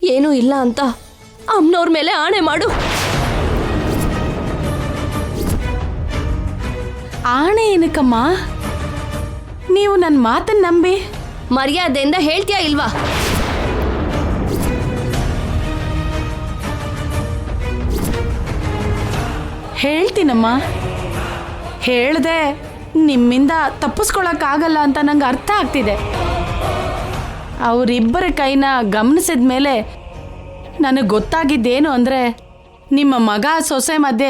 ಏನೂ ಇಲ್ಲ ಅಂತ ಅಮ್ಮನವ್ರ ಮೇಲೆ ಆಣೆ ಮಾಡು. ಆಣೆ ಏನಕ್ಕಮ್ಮ? ನೀವು ನನ್ನ ಮಾತನ್ನ ನಂಬಿ ಮರ್ಯಾದೆಯಿಂದ ಹೇಳ್ತೀಯಾ ಇಲ್ವಾ? ಹೇಳ್ತೀನಮ್ಮ. ಹೇಳ್ದೆ ನಿಮ್ಮಿಂದ ತಪ್ಪಿಸ್ಕೊಳಕ್ಕಾಗಲ್ಲ ಅಂತ ನಂಗೆ ಅರ್ಥ ಆಗ್ತಿದೆ. ಅವರಿಬ್ಬರ ಕೈನ ಗಮನಿಸಿದ ಮೇಲೆ ನನಗೆ ಗೊತ್ತಾಗಿದ್ದೇನು ಅಂದರೆ ನಿಮ್ಮ ಮಗ ಸೊಸೆ ಮಧ್ಯೆ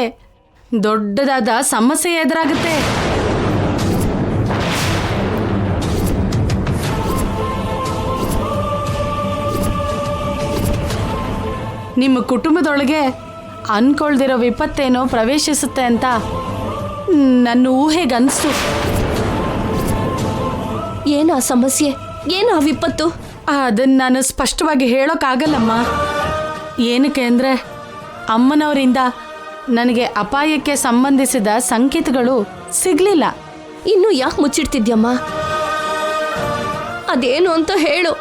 ದೊಡ್ಡದಾದ ಸಮಸ್ಯೆ ಎದುರಾಗುತ್ತೆ. ನಿಮ್ಮ ಕುಟುಂಬದೊಳಗೆ ಅನ್ಕೊಳ್ದಿರೋ ವಿಪತ್ತೇನೋ ಪ್ರವೇಶಿಸುತ್ತೆ ಅಂತ ನನ್ನ ಊಹೆಗನ್ನಿಸ್ತು. ಏನು ಆ ಸಮಸ್ಯೆ, ಏನು ಆ ವಿಪತ್ತು? ಅದನ್ನು ನಾನು ಸ್ಪಷ್ಟವಾಗಿ ಹೇಳೋಕ್ಕಾಗಲ್ಲಮ್ಮ. ಏನಕ್ಕೆ ಅಂದರೆ ಅಮ್ಮನವರಿಂದ ನನಗೆ ಅಪಾಯಕ್ಕೆ ಸಂಬಂಧಿಸಿದ ಸಂಕೇತಗಳು ಸಿಗಲಿಲ್ಲ. ಇನ್ನು ಯಾಕೆ ಮುಚ್ಚಿಡ್ತಿದ್ಯಮ್ಮ? ಅದೇನು ಅಂತ ಹೇಳು.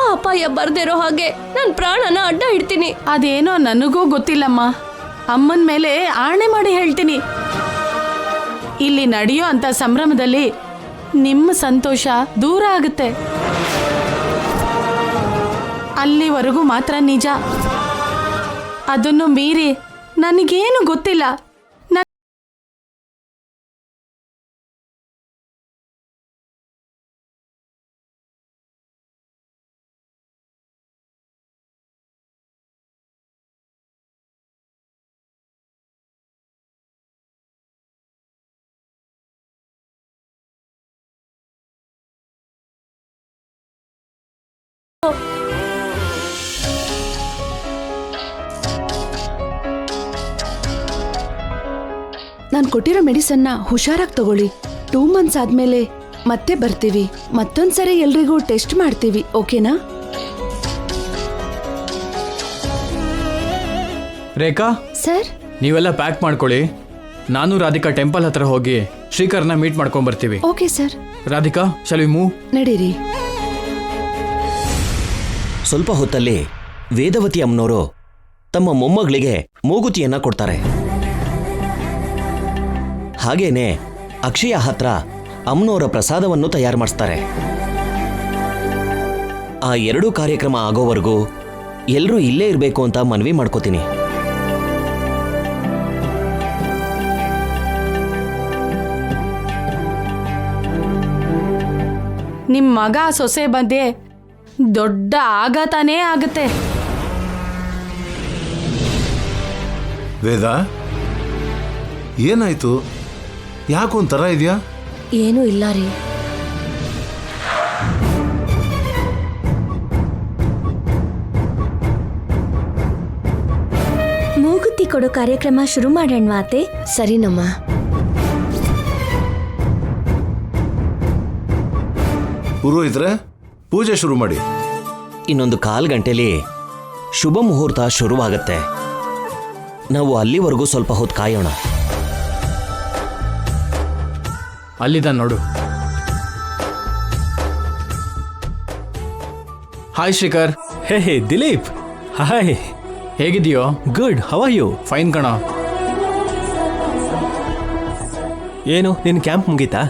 ಆ ಅಪಾಯ ಬರ್ದಿರೋ ಹಾಗೆ ನನ್ನ ಪ್ರಾಣನ ಅಡ್ಡ ಇಡ್ತೀನಿ. ಅದೇನೋ ನನಗೂ ಗೊತ್ತಿಲ್ಲಮ್ಮ. ಅಮ್ಮನ ಮೇಲೆ ಆಣೆ ಮಾಡಿ ಹೇಳ್ತೀನಿ. ಇಲ್ಲಿ ನಡೆಯೋ ಅಂತ ಸಂಭ್ರಮದಲ್ಲಿ ನಿಮ್ಮ ಸಂತೋಷ ದೂರ ಆಗುತ್ತೆ. ಅಲ್ಲಿವರೆಗೂ ಮಾತ್ರ ನಿಜ. ಅದನ್ನು ಮೀರಿ ನನಗೇನು ಗೊತ್ತಿಲ್ಲ. ನಾನು ಕೊಟ್ಟಿರೋ ಮೆಡಿಸನ್ನ ಹುಷಾರಾಗಿ ತಗೊಳ್ಳಿ. 2 months ಆದ್ಮೇಲೆ ಮತ್ತೆ ಬರ್ತೀವಿ. ಮತ್ತೊಂದ್ಸರಿ ಎಲ್ರಿಗೂ ಟೆಸ್ಟ್ ಮಾಡ್ತೀವಿ, ಓಕೆನಾ? ರೇಖಾ ಸರ್, ನೀವೆಲ್ಲ ಪ್ಯಾಕ್ ಮಾಡ್ಕೊಳ್ಳಿ. ನಾನು ರಾಧಿಕಾ ಟೆಂಪಲ್ ಹತ್ರ ಹೋಗಿ ಶ್ರೀಕರ್ನ ಮೀಟ್ ಮಾಡ್ಕೊಂಡ್ ಬರ್ತೀವಿ. Okay sir. Radhika, shall we move? ನಡೀರಿ. ಸ್ವಲ್ಪ ಹೊತ್ತಲ್ಲಿ ವೇದವತಿ ಅಮ್ಮನವರು ತಮ್ಮ ಮೊಮ್ಮಗಳಿಗೆ ಮೂಗುತಿಯನ್ನ ಕೊಡ್ತಾರೆ. ಹಾಗೇನೆ ಅಕ್ಷಯ ಹತ್ರ ಅಮ್ಮನವರ ಪ್ರಸಾದವನ್ನು ತಯಾರು ಮಾಡಿಸ್ತಾರೆ. ಆ 2 ಕಾರ್ಯಕ್ರಮ ಆಗೋವರೆಗೂ ಎಲ್ಲರೂ ಇಲ್ಲೇ ಇರಬೇಕು ಅಂತ ಮನವಿ ಮಾಡ್ಕೋತೀನಿ. ನಿಮ್ಮ ಮಗ ಸೊಸೆ ಮಧ್ಯೆ ದೊಡ್ಡ ಆಘಾತನೇ ಆಗುತ್ತೆ. ವೇದ, ಏನಾಯ್ತು? ಯಾಕೊಂಥರ ಇದೆಯಾ? ಏನೂ ಇಲ್ಲ ರೀ. ಮೂಗುತಿ ಕೊಡೋ ಕಾರ್ಯಕ್ರಮ ಶುರು ಮಾಡೋಣವಾ ಅತ್ತೆ? ಸರಿನಮ್ಮ. ಪುರೋಹಿತ್ರೆ, ಪೂಜೆ ಶುರು ಮಾಡಿ. ಇನ್ನೊಂದು 1/4 ಗಂಟೆಲಿ ಶುಭ ಮುಹೂರ್ತ ಶುರುವಾಗತ್ತೆ. ನಾವು ಅಲ್ಲಿವರೆಗೂ ಸ್ವಲ್ಪ ಹೊತ್ತು ಕಾಯೋಣ. ಅಲ್ಲಿದ್ದ ನೋಡು. Hi Shrikar. Hey Dileep, hi. ಹೇಗಿದೆಯೋ? Good, how are you? Fine ಕಣ. ಏನು ನಿನ್ನ ಕ್ಯಾಂಪ್ ಮುಗೀತಾ?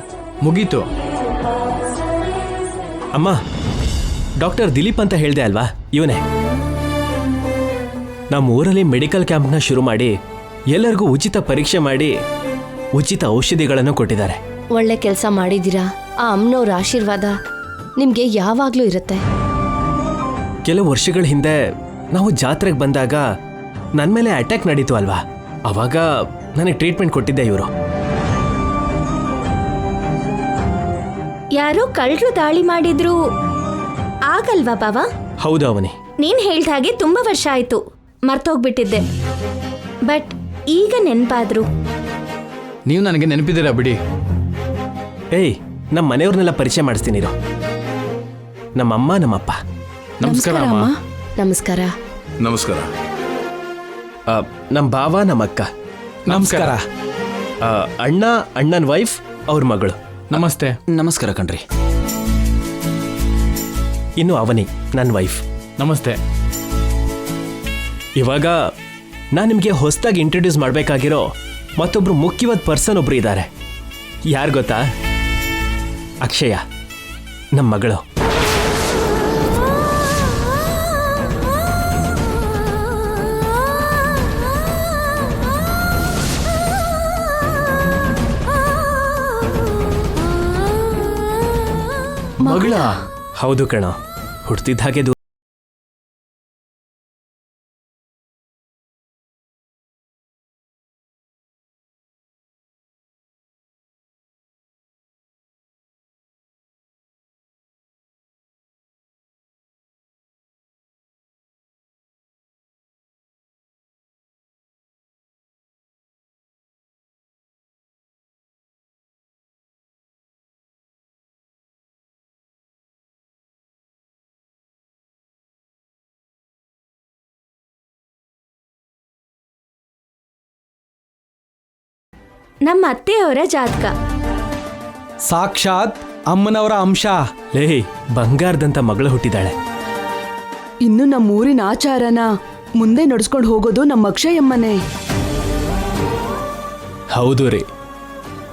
ಮುಗೀತು. ಅಮ್ಮ, ಡಾಕ್ಟರ್ ದಿಲೀಪ್ ಅಂತ ಹೇಳಿದೆ ಅಲ್ವಾ, ಇವನೇ. ನಮ್ಮ ಊರಲ್ಲಿ ಮೆಡಿಕಲ್ ಕ್ಯಾಂಪ್ನ ಶುರು ಮಾಡಿ ಎಲ್ಲರಿಗೂ ಉಚಿತ ಪರೀಕ್ಷೆ ಮಾಡಿ ಉಚಿತ ಔಷಧಿಗಳನ್ನು ಕೊಟ್ಟಿದ್ದಾರೆ. ಒಳ್ಳೆ ಕೆಲಸ ಮಾಡಿದ್ದೀರಾ. ಆ ಅಮ್ಮನವ್ರ ಆಶೀರ್ವಾದ ನಿಮ್ಗೆ ಯಾವಾಗ್ಲೂ ಇರುತ್ತೆ. ಕೆಲವು ವರ್ಷಗಳ ಹಿಂದೆ ನಾವು ಜಾತ್ರೆಗೆ ಬಂದಾಗ ನನ್ನ ಮೇಲೆ ಅಟ್ಯಾಕ್ ನಡೀತು ಅಲ್ವಾ, ಅವಾಗ ನನಗೆ ಟ್ರೀಟ್ಮೆಂಟ್ ಕೊಟ್ಟಿದ್ದೆ ಇವರು. ಯಾರೋ ಕಳ್ಳರು ದಾಳಿ ಮಾಡಿದ್ರು ಆಗಲ್ವಾ ಬಾವ? ಹೌದು ಅವನಿ. ನೀನ್ ಹೇಳ್ದ ಹಾಗೆ ತುಂಬಾ ವರ್ಷ ಆಯ್ತು, ಮರ್ತೋಗ್ಬಿಟ್ಟಿದ್ದೆ. ಬಟ್ ಈಗ ನೆನ್ಪಾದ್ರು. ನೀವು ನನಗೆ ನೆನಪಿದ್ದೀರಾ ಬಿಡಿ. ಏಯ್, ನಮ್ಮ ಮನೆಯವ್ರನ್ನೆಲ್ಲ ಪರಿಚಯ ಮಾಡಿಸ್ತೀನಿರು. ನಮ್ಮಮ್ಮ, ನಮ್ಮಪ್ಪ. ನಮಸ್ಕಾರ ಅಮ್ಮ. ನಮಸ್ಕಾರ. ನಮಸ್ಕಾರ. ನಮ್ಮ ಭಾವ, ನಮ್ಮ ಅಕ್ಕ. ನಮಸ್ಕಾರ. ಅಣ್ಣ, ಅಣ್ಣನ ವೈಫ್, ಅವ್ರ ಮಗಳು. ನಮಸ್ತೆ. ನಮಸ್ಕಾರ ಕಣ್ರಿ. ಇನ್ನು ಅವನಿ, ನನ್ನ ವೈಫ್. ನಮಸ್ತೆ. ಇವಾಗ ನಾನು ನಿಮಗೆ ಹೊಸದಾಗಿ ಇಂಟ್ರೊಡ್ಯೂಸ್ ಮಾಡಬೇಕಾಗಿರೋ ಮತ್ತೊಬ್ರು ಮುಖ್ಯವಾದ ಪರ್ಸನ್ ಒಬ್ರು ಇದ್ದಾರೆ. ಯಾರು ಗೊತ್ತಾ? ಅಕ್ಷಯ, ನಮ್ಮ ಮಗಳು. ಮಗಳ? ಹೌದು ಕಣ, ಹುಡ್ತಿದ್ದ ಹಾಗೆ ನಮ್ಮ ಅತ್ತೆಯವರ ಜಾತಕ. ಸಾಕ್ಷಾತ್ ಅಮ್ಮನವರ ಅಂಶ. ಲೇ, ಬಂಗಾರದಂತ ಮಗಳು ಹುಟ್ಟಿದಾಳೆ. ಇನ್ನು ನಮ್ಮ ಊರಿನ ಆಚಾರನ ಮುಂದೆ ನಡ್ಸ್ಕೊಂಡು ಹೋಗೋದು ನಮ್ಮ ಅಕ್ಷಯಮ್ಮನೇ. ಹೌದು ರೀ,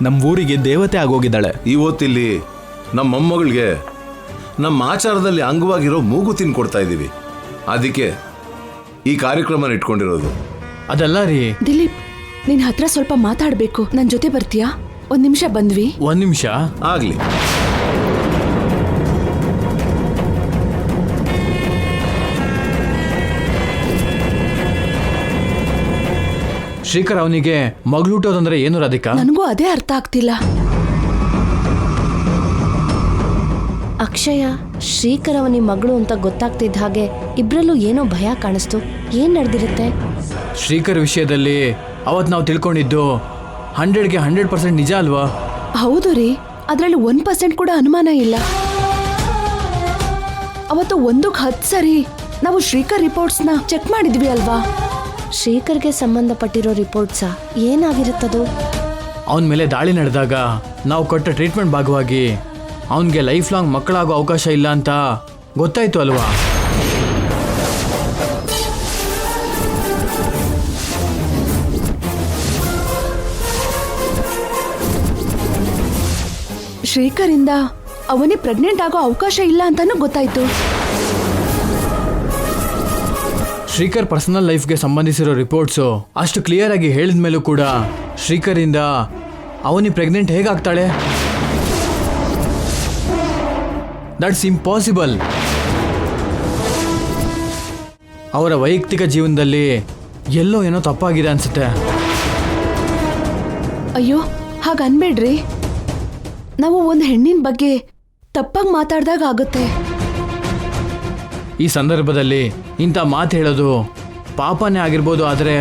ನಮ್ಮ ಊರಿಗೆ ದೇವತೆ ಆಗೋಗಿದ್ದಾಳೆ. ಇವತ್ತಿಲ್ಲಿ ನಮ್ಮ ಮೊಮ್ಮಗಳಿಗೆ ನಮ್ಮ ಆಚಾರದಲ್ಲಿ ಅಂಗವಾಗಿರೋ ಮೂಗುತಿನ ಕೊಡ್ತಾ ಇದ್ದೀವಿ. ಅದಕ್ಕೆ ಈ ಕಾರ್ಯಕ್ರಮನ ಇಟ್ಕೊಂಡಿರೋದು. ಅದಲ್ಲ ರೀ. ದಿಲೀಪ್, ನಿನ್ ಹತ್ರ ಸ್ವಲ್ಪ ಮಾತಾಡ್ಬೇಕು. ನನ್ ಜೊತೆ ಬರ್ತೀಯಾ? 1 ನಿಮಿಷ ಬಂದ್ವಿ. 1 ನಿಮಿಷ ಆಗ್ಲಿ. ಶ್ರೀಕರ್ ಅವನಿಗೆ ಮಗಳು ಹುಟ್ಟೋದಂದ್ರೆ ಏನು ರಾಧಿಕಾ? ನನಗೂ ಅದೇ ಅರ್ಥ ಆಗ್ತಿಲ್ಲ. ಅಕ್ಷಯ ಶ್ರೀಕರ್ ಅವನಿ ಮಗಳು ಅಂತ ಗೊತ್ತಾಗ್ತಿದ್ದ ಹಾಗೆ ಇಬ್ರಲ್ಲೂ ಏನೋ ಭಯ ಕಾಣಿಸ್ತು. ಏನ್ ನಡೆದಿರುತ್ತೆ? ಶ್ರೀಕರ್ ವಿಷಯದಲ್ಲಿ ಅವತ್ತು ನಾವು ತಿಳ್ಕೊಂಡಿದ್ದು 100ಗೆ 100% ನಿಜ ಅಲ್ವಾ? ಹೌದು ರೀ, ಅದ್ರಲ್ಲಿ 1% ಕೂಡ ಅನುಮಾನ ಇಲ್ಲ. ಅವತ್ತು 1ಕ್ಕೆ 10 ಸರಿ ನಾವು ಶ್ರೀಕರ್ ರಿಪೋರ್ಟ್ಸ್ನ ಚೆಕ್ ಮಾಡಿದ್ವಿ ಅಲ್ವಾ? ಶ್ರೀಕರ್ಗೆ ಸಂಬಂಧಪಟ್ಟಿರೋ ರಿಪೋರ್ಟ್ಸಾ? ಏನಾಗಿರುತ್ತದು? ಅವನ ಮೇಲೆ ದಾಳಿ ನಡೆದಾಗ ನಾವು ಕೊಟ್ಟ ಟ್ರೀಟ್ಮೆಂಟ್ ಭಾಗವಾಗಿ ಅವನಿಗೆ ಲೈಫ್ ಲಾಂಗ್ ಮಕ್ಕಳಾಗೋ ಅವಕಾಶ ಇಲ್ಲ ಅಂತ ಗೊತ್ತಾಯ್ತು ಅಲ್ವಾ? ಶ್ರೀಕರಿಂದ ಅವನೇ ಪ್ರೆಗ್ನೆಂಟ್ ಆಗೋ ಅವಕಾಶ ಇಲ್ಲ ಅಂತಾನೂ ಗೊತ್ತಾಯ್ತು. ಶ್ರೀಕರ್ ಪರ್ಸನಲ್ ಲೈಫ್ಗೆ ಸಂಬಂಧಿಸಿರೋ ರಿಪೋರ್ಟ್ಸು ಅಷ್ಟು ಕ್ಲಿಯರ್ ಆಗಿ ಹೇಳಿದ ಮೇಲೂ ಕೂಡ ಶ್ರೀಕರಿಂದ ಅವನಿ ಪ್ರೆಗ್ನೆಂಟ್ ಹೇಗಾಗ್ತಾಳೆ? That's impossible. ಅವರ ವೈಯಕ್ತಿಕ ಜೀವನದಲ್ಲಿ ಎಲ್ಲೋ ಏನೋ ತಪ್ಪಾಗಿದೆ ಅನ್ಸುತ್ತೆ. ಅಯ್ಯೋ, ಹಾಗನ್ಬೇಡ್ರಿ. ನಾವು ಒಂದು ಹೆಣ್ಣಿನ ಬಗ್ಗೆ ತಪ್ಪಾಗಿ ಮಾತಾಡ್ದಾಗ ಆಗುತ್ತೆ. ಈ ಸಂದರ್ಭದಲ್ಲಿ ಇಂಥ ಮಾತು ಹೇಳೋದು ಪಾಪನೇ ಆಗಿರ್ಬೋದು, ಆದರೆ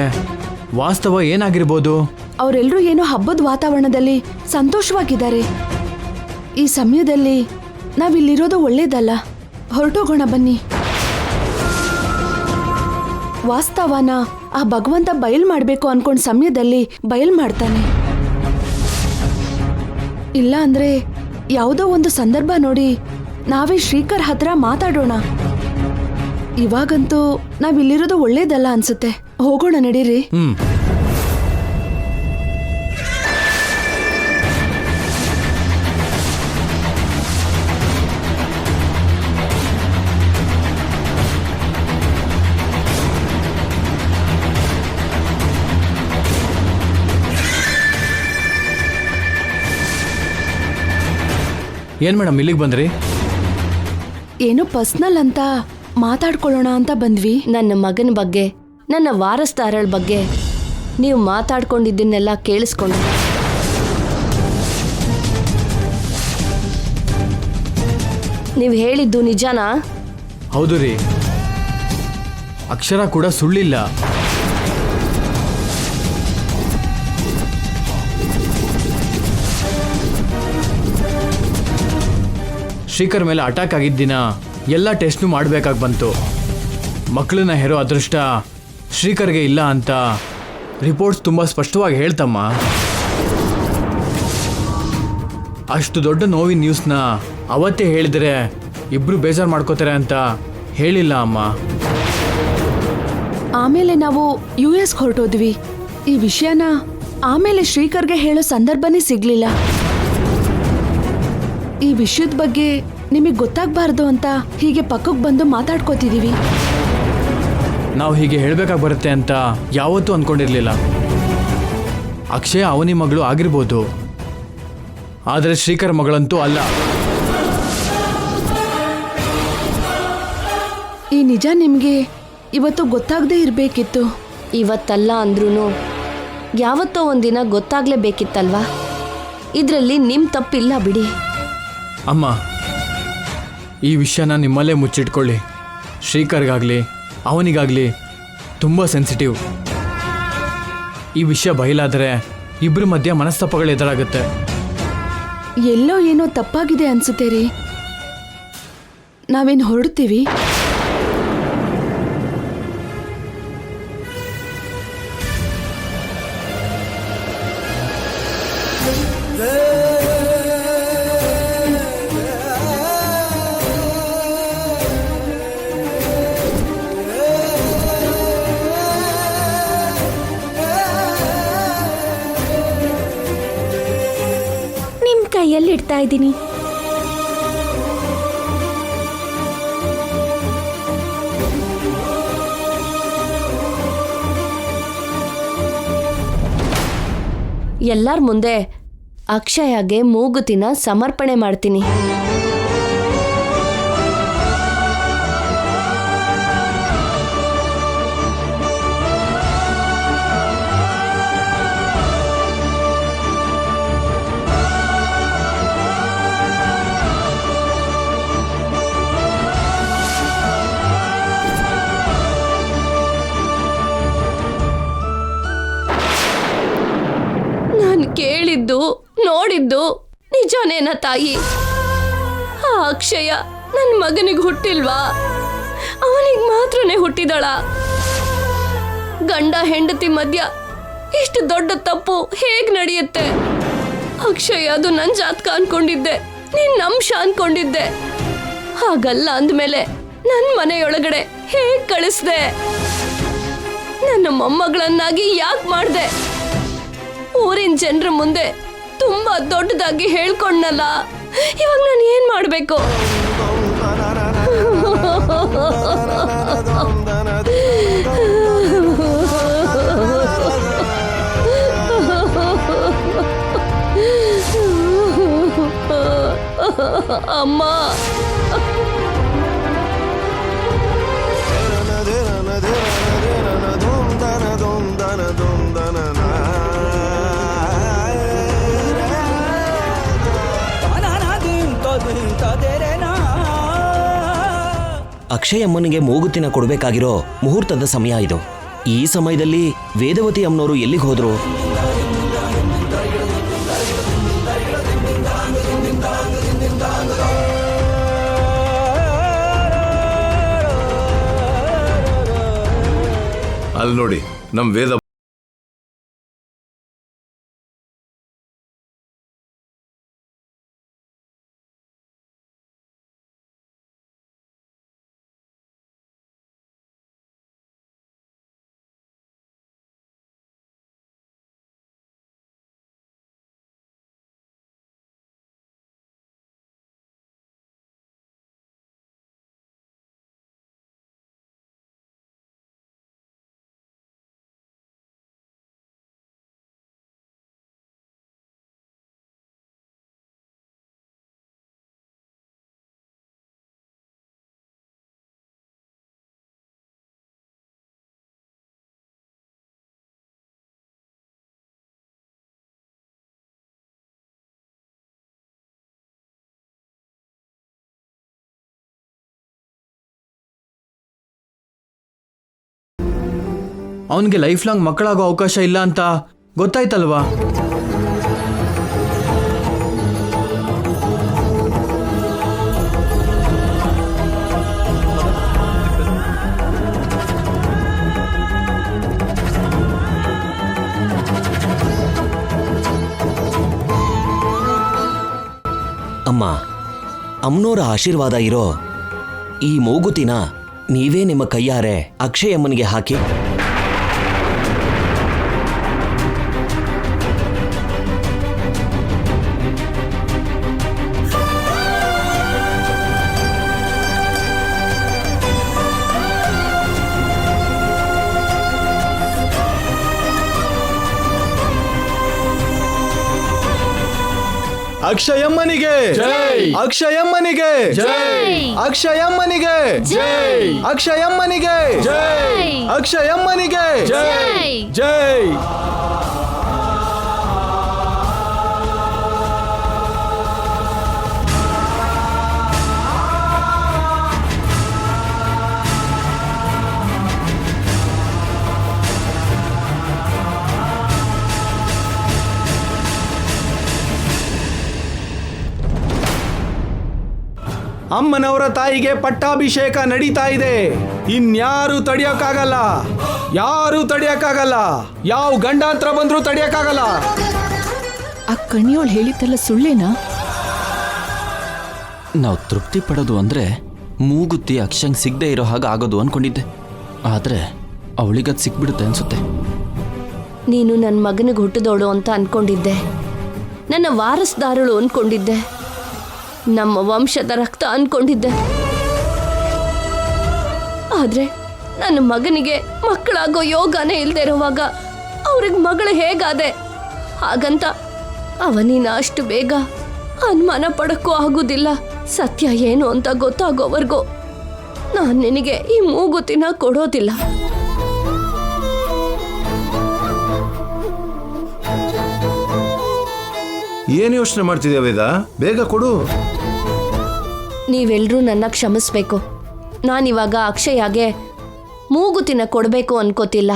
ವಾಸ್ತವ ಏನಾಗಿರ್ಬೋದು? ಅವರೆಲ್ಲರೂ ಏನೋ ಹಬ್ಬದ ವಾತಾವರಣದಲ್ಲಿ ಸಂತೋಷವಾಗಿದ್ದಾರೆ. ಈ ಸಮಯದಲ್ಲಿ ನಾವಿಲ್ಲಿರೋದು ಒಳ್ಳೇದಲ್ಲ. ಹೊರಟೋಗೋಣ ಬನ್ನಿ. ವಾಸ್ತವನ ಆ ಭಗವಂತ ಬಯಲ್ ಮಾಡಬೇಕು ಅನ್ಕೊಂಡ ಸಮಯದಲ್ಲಿ ಬಯಲ್ ಮಾಡ್ತಾನೆ. ಇಲ್ಲ ಅಂದ್ರೆ ಯಾವುದೋ ಒಂದು ಸಂದರ್ಭ ನೋಡಿ ನಾವೇ ಶ್ರೀಕರ್ ಹತ್ರ ಮಾತಾಡೋಣ. ಇವಾಗಂತೂ ನಾವಿಲ್ಲಿರೋದು ಒಳ್ಳೇದಲ್ಲ ಅನ್ಸುತ್ತೆ. ಹೋಗೋಣ ನಡೀರಿ. ಏನ್ ಮೇಡಮ್ ಇಲ್ಲಿಗೆ ಬಂದ್ರಿ? ಏನೋ ಪರ್ಸ್ನಲ್ ಅಂತ ಮಾತಾಡ್ಕೊಳ್ಳೋಣ ಅಂತ ಬಂದ್ವಿ. ನನ್ನ ಮಗನ ಬಗ್ಗೆ, ನನ್ನ ವಾರಸ್ದಾರಳ ಬಗ್ಗೆ ನೀವು ಮಾತಾಡ್ಕೊಂಡಿದ್ದನ್ನೆಲ್ಲ ಕೇಳಿಸ್ಕೊಂಡು ನೀವು ಹೇಳಿದ್ದು ನಿಜನಾ? ಹೌದು ರೀ, ಅಕ್ಷರ ಕೂಡ ಸುಳ್ಳಿಲ್ಲ. ಶ್ರೀಕರ್ ಮೇಲೆ ಅಟ್ಯಾಕ್ ಆಗಿದ್ದ ದಿನ ಎಲ್ಲ ಟೆಸ್ಟ್ನು ಮಾಡಬೇಕಾಗಿ ಬಂತು. ಮಕ್ಕಳನ್ನ ಹೆರೋ ಅದೃಷ್ಟ ಶ್ರೀಕರ್ಗೆ ಇಲ್ಲ ಅಂತ ರಿಪೋರ್ಟ್ಸ್ ತುಂಬ ಸ್ಪಷ್ಟವಾಗಿ ಹೇಳ್ತಮ್ಮ. ಅಷ್ಟು ದೊಡ್ಡ ನೋವಿನ ನ್ಯೂಸ್ನ ಅವತ್ತೇ ಹೇಳಿದರೆ ಇಬ್ರು ಬೇಜಾರು ಮಾಡ್ಕೋತಾರೆ ಅಂತ ಹೇಳಿಲ್ಲ ಅಮ್ಮ. ಆಮೇಲೆ ನಾವು US ಹೊರಟೋದ್ವಿ. ಈ ವಿಷಯನ ಆಮೇಲೆ ಶ್ರೀಕರ್ಗೆ ಹೇಳೋ ಸಂದರ್ಭನೇ ಸಿಗ್ಲಿಲ್ಲ. ಈ ವಿಷಯದ ಬಗ್ಗೆ ನಿಮಗೆ ಗೊತ್ತಾಗಬಾರ್ದು ಅಂತ ಹೀಗೆ ಪಕ್ಕಕ್ಕೆ ಬಂದು ಮಾತಾಡ್ಕೋತಿದೀವಿ. ನಾವು ಹೀಗೆ ಹೇಳ್ಬೇಕಾಗಿ ಬರುತ್ತೆ ಅಂತ ಯಾವತ್ತೂ ಅಂದ್ಕೊಂಡಿರ್ಲಿಲ್ಲ. ಅಕ್ಷಯ ಅವನಿ ಮಗಳು ಆಗಿರ್ಬೋದು, ಆದರೆ ಶ್ರೀಕರ್ ಮಗಳಂತೂ ಅಲ್ಲ. ಈ ನಿಜ ನಿಮಗೆ ಇವತ್ತು ಗೊತ್ತಾಗದೇ ಇರಬೇಕಿತ್ತು. ಇವತ್ತಲ್ಲ ಅಂದ್ರೂ ಯಾವತ್ತೋ ಒಂದಿನ ಗೊತ್ತಾಗ್ಲೇಬೇಕಿತ್ತಲ್ವಾ? ಇದರಲ್ಲಿ ನಿಮ್ಮ ತಪ್ಪಿಲ್ಲ ಬಿಡಿ. ಅಮ್ಮ, ಈ ವಿಷಯನ ನಿಮ್ಮಲ್ಲೇ ಮುಚ್ಚಿಟ್ಕೊಳ್ಳಿ. ಶ್ರೀಕರ್ಗಾಗಲಿ ಅವನಿಗಾಗಲಿ ತುಂಬ ಸೆನ್ಸಿಟಿವ್. ಈ ವಿಷಯ ಬಯಲಾದರೆ ಇಬ್ಬರ ಮಧ್ಯೆ ಮನಸ್ತಪ್ಪಗಳು ಎದುರಾಗುತ್ತೆ. ಎಲ್ಲೋ ಏನೋ ತಪ್ಪಾಗಿದೆ ಅನ್ಸುತ್ತೆ ರೀ. ನಾವೇನು ಹೊರಡ್ತೀವಿ? ನಿಮ್ ಕೈಯಲ್ಲಿ ಇಡ್ತಾ ಇದ್ದೀನಿ. ಎಲ್ಲರ ಮುಂದೆ ಅಕ್ಷಯಗೆ ಮೂಗುತಿನ ಸಮರ್ಪಣೆ ಮಾಡ್ತೀನಿ. ನಾನು ಕೇಳಿದ್ದು ನೋಡಿದ್ದು ನಿಜನೇನ ತಾಯಿ? ಆ ಅಕ್ಷಯ ನನ್ನ ಮಗನಿಗೆ ಹುಟ್ಟಿಲ್ವಾ? ಅವನಿಗೆ ಮಾತ್ರನೇ ಹುಟ್ಟಿದಳ? ಗಂಡ ಹೆಂಡತಿ ಮಧ್ಯ ಇಷ್ಟು ದೊಡ್ಡ ತಪ್ಪು ಹೇಗ್ ನಡೆಯುತ್ತೆ? ಅಕ್ಷಯ ಅದು ನನ್ನ ಜಾತಕ ಅನ್ಕೊಂಡಿದ್ದೆ, ನಿನ್ನ ಅಂಶ ಅನ್ಕೊಂಡಿದ್ದೆ. ಹಾಗಲ್ಲ ಅಂದ್ಮೇಲೆ ನನ್ನ ಮನೆಯೊಳಗಡೆ ಹೇಗ್ ಕಳಿಸ್ದೆ? ನನ್ನ ಮೊಮ್ಮಗಳನ್ನಾಗಿ ಯಾಕೆ ಮಾಡ್ದೆ? ಊರಿನ ಜನರ ಮುಂದೆ ತುಂಬಾ ದೊಡ್ಡದಾಗಿ ಹೇಳ್ಕೊಂಡಲ್ಲ. ಇವಾಗ ನಾನು ಏನ್ ಮಾಡ್ಬೇಕು? ಅಮ್ಮ, ಅಕ್ಷಯ್ ಅಮ್ಮನಿಗೆ ಮೂಗುತಿನ ಕೊಡಬೇಕಾಗಿರೋ ಮುಹೂರ್ತದ ಸಮಯ ಇದು. ಈ ಸಮಯದಲ್ಲಿ ವೇದವತಿ ಅಮ್ಮನವರು ಎಲ್ಲಿಗೆ ಹೋದ್ರು? ಅಲ್ಲಿ ನೋಡಿ, ನಮ್ ವೇದ ಅವನಿಗೆ ಲೈಫ್ ಲಾಂಗ್ ಮಕ್ಕಳಾಗೋ ಅವಕಾಶ ಇಲ್ಲ ಅಂತ ಗೊತ್ತಾಯ್ತಲ್ವಾ? ಅಮ್ಮ, ಅಮ್ಮನೋರ ಆಶೀರ್ವಾದ ಇರೋ ಈ ಮೂಗುತಿನ ನೀವೇ ನಿಮ್ಮ ಕೈಯಾರೆ ಅಕ್ಷಯಮ್ಮನಿಗೆ ಹಾಕಿ. ಅಕ್ಷಯಮ್ಮನಿಗೆ ಅಕ್ಷಯಮ್ಮನಿಗೆ ಅಕ್ಷಯಮ್ಮನಿಗೆ ಅಕ್ಷಯಮ್ಮನಿಗೆ ಅಕ್ಷಯಮ್ಮನಿಗೆ ಜೈ. ಅಮ್ಮನವರ ತಾಯಿಗೆ ಪಟ್ಟಾಭಿಷೇಕ ನಡೀತಾ ಇದೆ. ಇನ್ಯಾರು ತಡಿಯಕ್ಕಾಗಲ್ಲ, ಯಾರು ತಡಿಯಕ್ಕಾಗಲ್ಲ, ಯಾವ ಗಂಡಾಂತರ ಬಂದ್ರೂ ತಡಿಯಕ್ಕಾಗಲ್ಲ. ಆ ಕಣಿಯೋಳು ಹೇಳಿದ್ದಲ್ಲ ಸುಳ್ಳೇನಾ? ನಾವು ತೃಪ್ತಿ ಪಡೋದು ಅಂದ್ರೆ ಮೂಗುತ್ತಿ ಅಕ್ಷಂಗ್ ಸಿಗದೆ ಇರೋ ಹಾಗೆ ಆಗೋದು ಅನ್ಕೊಂಡಿದ್ದೆ. ಆದ್ರೆ ಅವಳಿಗದ್ ಸಿಕ್ಬಿಡುತ್ತೆ ಅನ್ಸುತ್ತೆ. ನೀನು ನನ್ನ ಮಗನಿಗೆ ಹುಟ್ಟಿದವಳು ಅಂತ ಅನ್ಕೊಂಡಿದ್ದೆ, ನನ್ನ ವಾರಸ್ದಾರಳು ಅನ್ಕೊಂಡಿದ್ದೆ, ನಮ್ಮ ವಂಶದ ರಕ್ತ ಅನ್ಕೊಂಡಿದ್ದೆ. ಆದ್ರೆ ನನ್ನ ಮಗನಿಗೆ ಮಕ್ಕಳಾಗೋ ಯೋಗನೇ ಇಲ್ಲದೆ ಇರುವಾಗ ಅವ್ರಿಗೆ ಮಗಳು ಹೇಗಾದೆ? ಹಾಗಂತ ಅವನಿನ ಅಷ್ಟು ಬೇಗ ಅನುಮಾನ ಪಡಕ್ಕೂ ಆಗುದಿಲ್ಲ. ಸತ್ಯ ಏನು ಅಂತ ಗೊತ್ತಾಗೋವರೆಗೂ ನಾನು ನಿನಗೆ ಈ ಮೂಗುತಿನ ಕೊಡೋದಿಲ್ಲ. ಏನ್ ಯೋಚನೆ ಮಾಡ್ತಿದ್ಯಾ ವೇದ? ಬೇಗ ಕೊಡು. ನೀವೆಲ್ಲರೂ ನನ್ನ ಕ್ಷಮಿಸ್ಬೇಕು. ನಾನಿವಾಗ ಅಕ್ಷಯಾಗೆ ಮೂಗುತಿನ ಕೊಡಬೇಕು ಅನ್ಕೋತಿಲ್ಲ.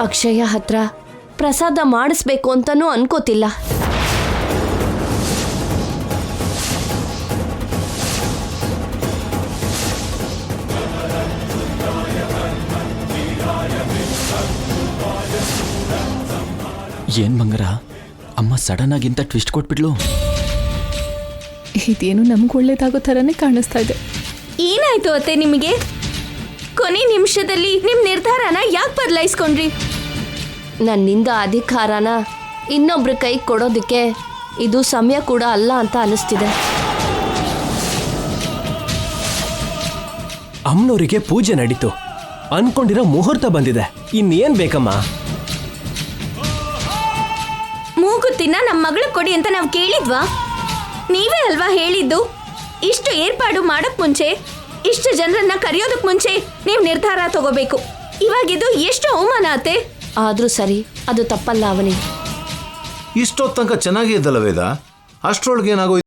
ಅಕ್ಷಯ ಹತ್ರ ಪ್ರಸಾದ ಮಾಡಿಸ್ಬೇಕು ಅಂತನೂ ಅನ್ಕೋತಿಲ್ಲ. ಏನ್ ಬಂಗಾರ, ಅಮ್ಮ ಸಡನ್ ಆಗಿಂತ ಟ್ವಿಸ್ಟ್ ಕೊಟ್ಬಿಡ್ಲು. ಇದೇನು ನಮ್ಗೆ ಒಳ್ಳೇದಾಗೋ ಥರನೇ ಕಾಣಿಸ್ತಾ ಇದೆ. ಏನಾಯ್ತು ಅತ್ತೆ ನಿಮಗೆ? ಕೊನೆ ನಿಮಿಷದಲ್ಲಿ ನಿಮ್ ನಿರ್ಧಾರನ ಯಾಕೆ ಬದಲಾಯಿಸ್ಕೊಂಡ್ರಿ? ನನ್ನಿಂದ ಅಧಿಕಾರನ ಇನ್ನೊಬ್ರ ಕೈ ಕೊಡೋದಕ್ಕೆ ಇದು ಸಮಯ ಕೂಡ ಅಲ್ಲ ಅಂತ ಅನಿಸ್ತಿದೆ. ಅಮ್ಮನವರಿಗೆ ಪೂಜೆ ನಡೀತು, ಅನ್ಕೊಂಡಿರೋ ಮುಹೂರ್ತ ಬಂದಿದೆ. ಇನ್ನೇನ್ ಬೇಕಮ್ಮ? ಮೂಗುತ್ತಿನ ನಮ್ಮ ಮಗಳು ಕೊಡಿ ಅಂತ ನಾವು ಕೇಳಿದ್ವಾ? ನೀವೇ ಅಲ್ವಾ ಹೇಳಿದ್ದು? ಇಷ್ಟು ಏರ್ಪಾಡು ಮಾಡಕ್ ಮುಂಚೆ, ಇಷ್ಟು ಜನರನ್ನ ಕರೆಯೋದಕ್ ಮುಂಚೆ ನೀವು ನಿರ್ಧಾರ ತಗೋಬೇಕು. ಇವಾಗಿದು ಎಷ್ಟು ಅವಮಾನ ಅತ್ತೆ. ಆದ್ರೂ ಸರಿ, ಅದು ತಪ್ಪಲ್ಲ ಅವನಿ. ಇಷ್ಟೊತ್ತು ತನಕ ಚೆನ್ನಾಗೇ ಇದ್ದಲ್ಲ ವೇದ, ಅಷ್ಟ್ರೊಳಗೆ ಏನಾಗೋ?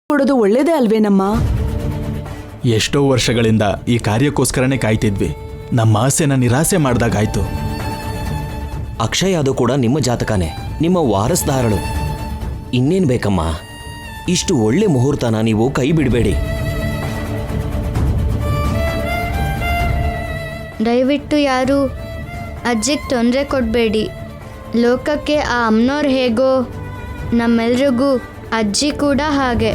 ಕೊಡೋದು ಒಳ್ಳೇದೇ ಅಲ್ವೇನಮ್ಮ? ಎಷ್ಟೋ ವರ್ಷಗಳಿಂದ ಈ ಕಾರ್ಯಕ್ಕೋಸ್ಕರನೇ ಕಾಯ್ತಿದ್ವಿ. ನಮ್ಮ ಆಸೆನ ನಿರಾಸೆ ಮಾಡ್ದಾಗಾಯ್ತು. ಅಕ್ಷಯ್ ಅದು ಕೂಡ ನಿಮ್ಮ ಜಾತಕನೇ, ನಿಮ್ಮ ವಾರಸ್ದಾರಳು. ಇನ್ನೇನ್ ಬೇಕಮ್ಮ? ಇಷ್ಟು ಒಳ್ಳೆ ಮುಹೂರ್ತನ ನೀವು ಕೈ ಬಿಡಬೇಡಿ. ದಯವಿಟ್ಟು ಯಾರು ಅಜ್ಜಿಗೆ ತೊಂದರೆ ಕೊಡಬೇಡಿ. ಲೋಕಕ್ಕೆ ಆ ಅಮ್ಮನವ್ರು ಹೇಗೋ, ನಮ್ಮೆಲ್ರಿಗೂ ಅಜ್ಜಿ ಕೂಡ ಹಾಗೆ.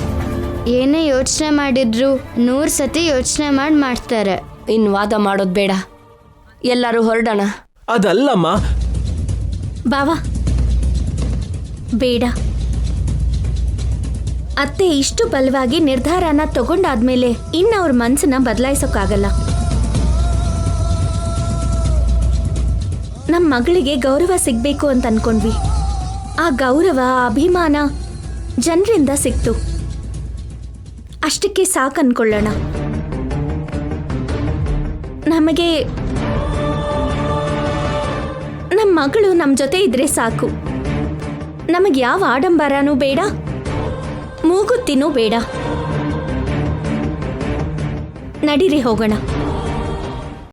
ಏನೇ ಯೋಚನೆ ಮಾಡಿದ್ರು 100 ಸತಿ ಯೋಚನೆ ಮಾಡ್ತಾರೆ. ಇನ್ ವಾದ ಮಾಡೋದ್ ಬೇಡ, ಎಲ್ಲರೂ ಹೊರಡೋಣ. ಅದಲ್ಲಮ್ಮ. ಬಾವಾ, ಬೇಡ. ಅತ್ತೆ ಇಷ್ಟು ಬಲವಾಗಿ ನಿರ್ಧಾರನ ತಗೊಂಡಾದ್ಮೇಲೆ ಇನ್ನು ಅವ್ರ ಮನ್ಸನ್ನ ಬದಲಾಯಿಸೋಕ್ಕಾಗಲ್ಲ. ನಮ್ಮ ಮಗಳಿಗೆ ಗೌರವ ಸಿಗ್ಬೇಕು ಅಂತ ಅನ್ಕೊಂಡ್ವಿ. ಆ ಗೌರವ, ಅಭಿಮಾನ ಜನರಿಂದ ಸಿಕ್ತು. ಅಷ್ಟಕ್ಕೆ ಸಾಕು ಅನ್ಕೊಳ್ಳೋಣ. ನಮಗೆ ನಮ್ಮ ಮಗಳು ನಮ್ಮ ಜೊತೆ ಇದ್ರೆ ಸಾಕು. ನಮಗೆ ಯಾವ ಆಡಂಬರನೂ ಬೇಡ, ಮೂಗುತ್ತಿನೂ ಬೇಡ. ನಡೀರಿ ಹೋಗೋಣ.